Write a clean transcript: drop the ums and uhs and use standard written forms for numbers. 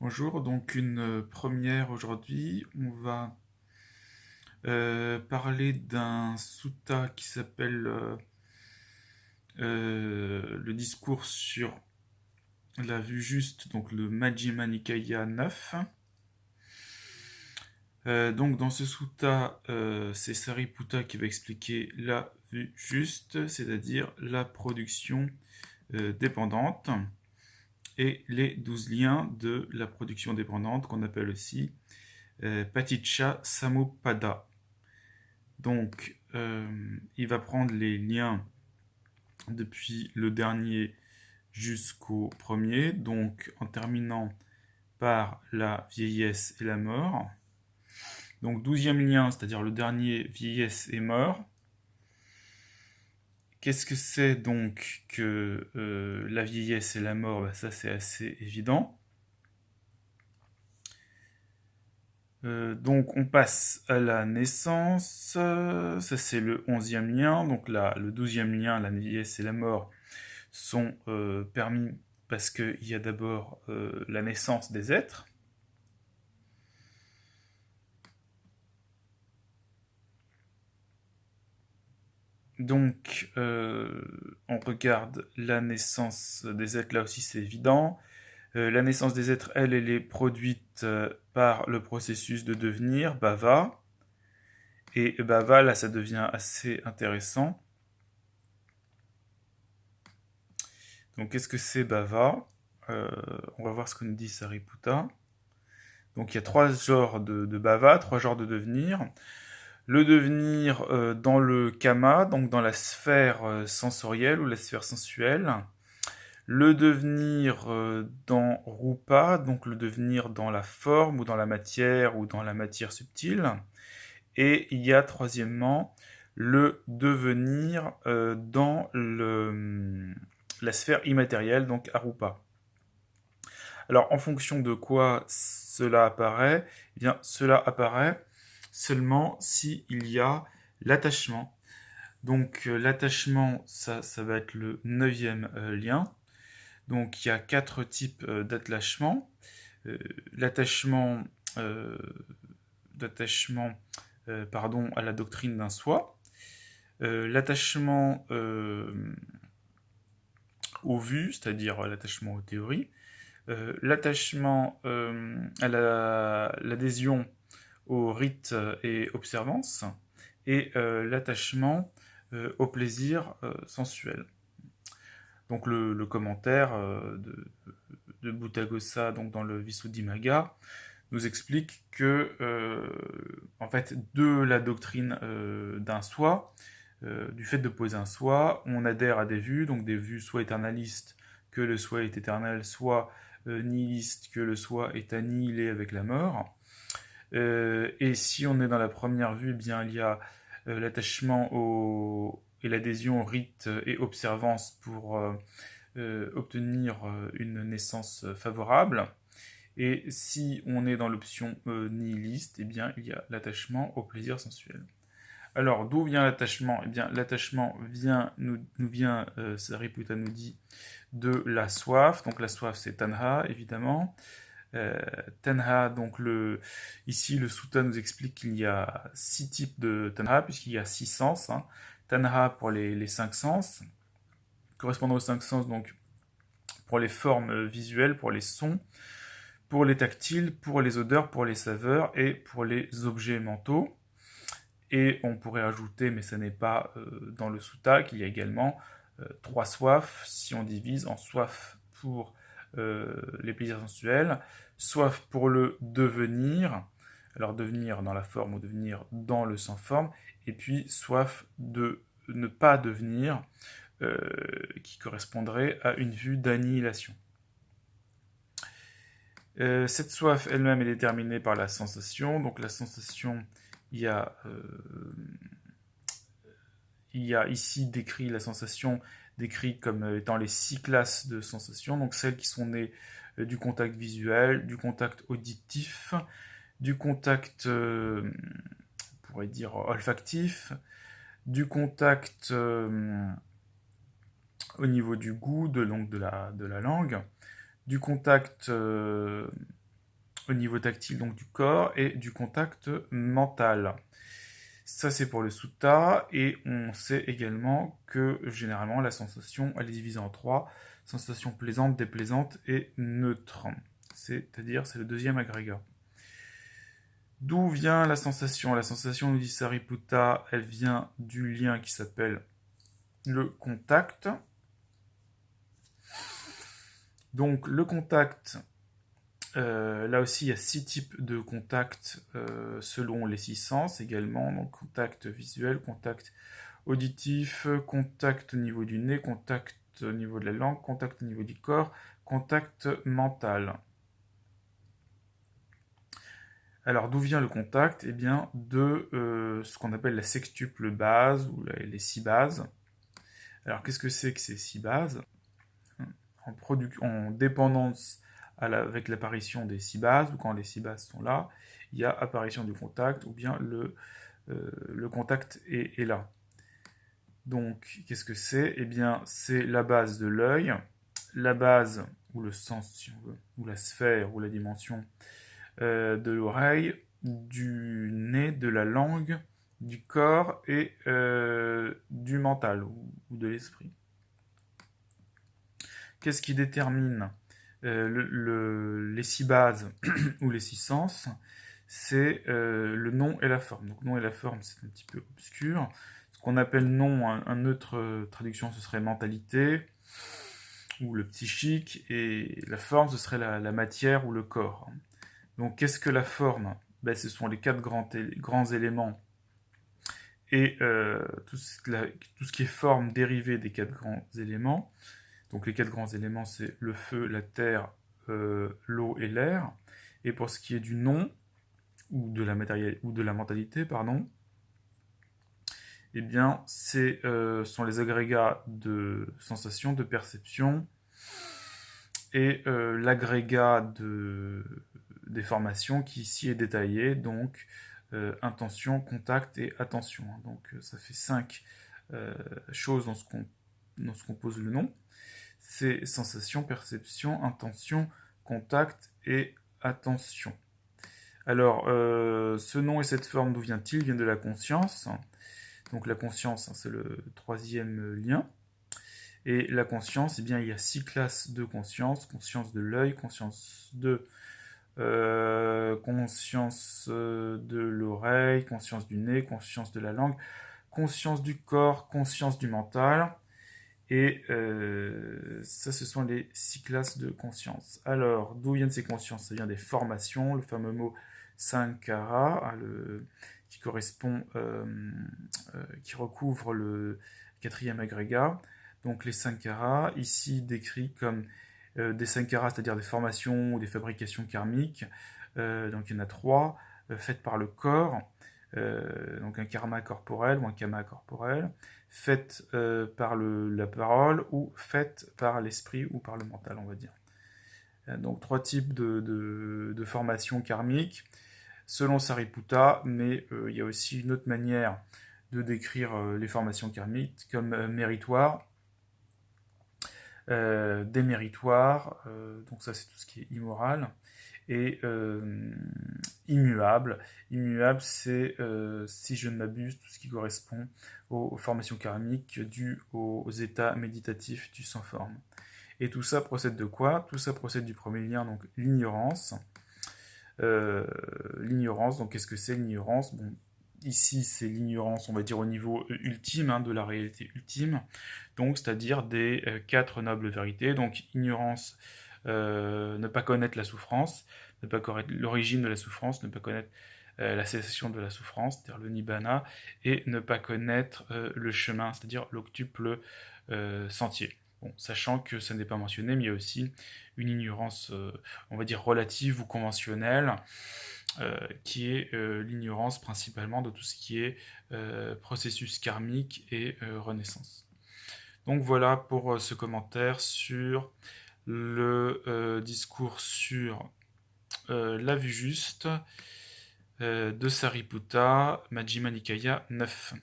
Bonjour, donc une première aujourd'hui. On va parler d'un sutta qui s'appelle le discours sur la vue juste, donc le Majjhima Nikaya 9. Donc dans ce sutta, c'est Sariputta qui va expliquer la vue juste, c'est-à-dire la production dépendante et les 12 liens de la production dépendante qu'on appelle aussi Paticca Samuppada. Donc, il va prendre les liens depuis le dernier jusqu'au premier, donc en terminant par la vieillesse et la mort. Donc, 12e lien, c'est-à-dire le dernier, vieillesse et mort. Qu'est-ce que c'est donc que la vieillesse et la mort? Ça, c'est assez évident. Donc on passe à la naissance, ça c'est le 11e lien, donc là le 12e lien, la vieillesse et la mort, sont permis parce qu'il y a d'abord la naissance des êtres. Donc on regarde la naissance des êtres, là aussi c'est évident. La naissance des êtres, elle est produite par le processus de devenir, bhava. Et bhava, là ça devient assez intéressant. Donc qu'est-ce que c'est bhava? On va voir ce que nous dit Sariputta. Donc il y a trois genres de bhava, trois genres de devenir. Le devenir dans le kama, donc dans la sphère sensorielle ou la sphère sensuelle. Le devenir dans rupa, donc le devenir dans la forme ou dans la matière ou dans la matière subtile. Et il y a troisièmement le devenir dans la sphère immatérielle, donc arupa. Alors en fonction de quoi cela apparaît? Eh bien, cela apparaît seulement s'il y a l'attachement. Donc l'attachement, ça va être le 9e lien. Donc il y a quatre types d'attachement. L'attachement euh, à la doctrine d'un soi. L'attachement aux vues, c'est-à-dire l'attachement aux théories. L'attachement à l'adhésion aux rites et observances, et l'attachement au plaisir sensuel. Donc le commentaire de Buddhaghosa, donc dans le Visuddhimagga, nous explique que en fait de la doctrine d'un soi, du fait de poser un soi, on adhère à des vues, donc des vues soit éternalistes, que le soi est éternel, soit nihiliste, que le soi est annihilé avec la mort. Et si on est dans la première vue, eh bien il y a l'attachement et l'adhésion aux rites et observances pour obtenir une naissance favorable. Et si on est dans l'option nihiliste, eh bien il y a l'attachement au plaisir sensuel. Alors, d'où vient l'attachement? Eh bien, l'attachement nous vient, Sariputta nous dit, de la soif. Donc, la soif, c'est tanha, évidemment. Tanha, donc ici, le sutta nous explique qu'il y a 6 types de tanha, puisqu'il y a 6 sens. Hein. Tanha pour les 5 sens, correspondant aux 5 sens, donc pour les formes visuelles, pour les sons, pour les tactiles, pour les odeurs, pour les saveurs et pour les objets mentaux. Et on pourrait ajouter, mais ce n'est pas dans le sutta, qu'il y a également 3 soifs, si on divise en soif pour les plaisirs sensuels, soif pour le devenir, alors devenir dans la forme ou devenir dans le sans forme, et puis soif de ne pas devenir, qui correspondrait à une vue d'annihilation. Cette soif elle-même est déterminée par la sensation, donc la sensation, il y a ici décrit la sensation décrit comme étant les 6 classes de sensations, donc celles qui sont nées du contact visuel, du contact auditif, du contact, on pourrait dire, olfactif, du contact au niveau du goût, de la langue, du contact au niveau tactile donc du corps et du contact mental. Ça c'est pour le sutta, et on sait également que généralement la sensation elle est divisée en 3, sensation plaisante, déplaisante et neutre. C'est-à-dire c'est le deuxième agrégat. D'où vient la sensation? La sensation, nous dit Sariputta, elle vient du lien qui s'appelle le contact. Donc le contact, là aussi il y a 6 types de contact selon les 6 sens également. Donc contact visuel, contact auditif, contact au niveau du nez, contact au niveau de la langue, contact au niveau du corps, contact mental. Alors d'où vient le contact? Eh bien de ce qu'on appelle la sextuple base ou les 6 bases. Alors qu'est-ce que c'est que ces 6 bases? En dépendance avec l'apparition des 6 bases, ou quand les 6 bases sont là, il y a apparition du contact, ou bien le contact est là. Donc qu'est-ce que c'est? Eh bien c'est la base de l'œil, la base ou le sens si on veut, ou la sphère ou la dimension de l'oreille, du nez, de la langue, du corps et du mental ou de l'esprit. Qu'est-ce qui détermine les 6 bases ou les 6 sens? C'est le nom et la forme. Donc nom et la forme, c'est un petit peu obscur. Ce qu'on appelle nom, une autre traduction, ce serait mentalité ou le psychique, et la forme, ce serait la matière ou le corps. Donc qu'est-ce que la forme? Ben, ce sont les 4 grands éléments et tout ce qui est forme dérivée des 4 grands éléments. Donc les 4 grands éléments, c'est le feu, la terre, l'eau et l'air. Et pour ce qui est du nom, ou de la mentalité, pardon, eh bien, sont les agrégats de sensation, de perception, et l'agrégat des formations qui ici est détaillé, donc intention, contact et attention. Donc ça fait 5 choses dans ce qu'on pose le nom. C'est sensation, perception, intention, contact et attention. Alors, ce nom et cette forme, d'où vient-il? Il vient de la conscience. Donc la conscience, c'est le 3e lien. Et la conscience, eh bien, il y a 6 classes de conscience. Conscience de l'œil, conscience de l'oreille, conscience du nez, conscience de la langue, conscience du corps, conscience du mental. Et ça, ce sont les 6 classes de conscience. Alors, d'où viennent ces consciences? Ça vient des formations, le fameux mot Sankhara, qui correspond, qui recouvre le 4e agrégat. Donc les Sankharas, ici décrits comme des Sankharas, c'est-à-dire des formations ou des fabrications karmiques. Donc il y en a 3, faites par le corps, donc un karma corporel ou un kama corporel, faites par la parole ou faites par l'esprit ou par le mental, on va dire. Donc 3 types de formations karmiques selon Sariputta, mais il y a aussi une autre manière de décrire les formations karmiques comme méritoires, déméritoire, donc ça c'est tout ce qui est immoral, et immuable. Immuable, c'est, si je ne m'abuse, tout ce qui correspond aux formations karmiques dues aux états méditatifs du sans forme. Et tout ça procède de quoi? Tout ça procède du premier lien, donc l'ignorance. L'ignorance, donc qu'est-ce que c'est l'ignorance? Bon, ici, c'est l'ignorance, on va dire, au niveau ultime, de la réalité ultime, donc c'est-à-dire des 4 nobles vérités. Donc ignorance, ne pas connaître la souffrance, ne pas connaître l'origine de la souffrance, ne pas connaître la cessation de la souffrance, c'est-à-dire le nibbana, et ne pas connaître le chemin, c'est-à-dire l'octuple sentier. Bon, sachant que ça n'est pas mentionné, mais il y a aussi une ignorance, on va dire, relative ou conventionnelle, qui est l'ignorance principalement de tout ce qui est processus karmique et renaissance. Donc voilà pour ce commentaire sur le discours sur la vue juste de Sariputta, Majjhima Nikaya 9.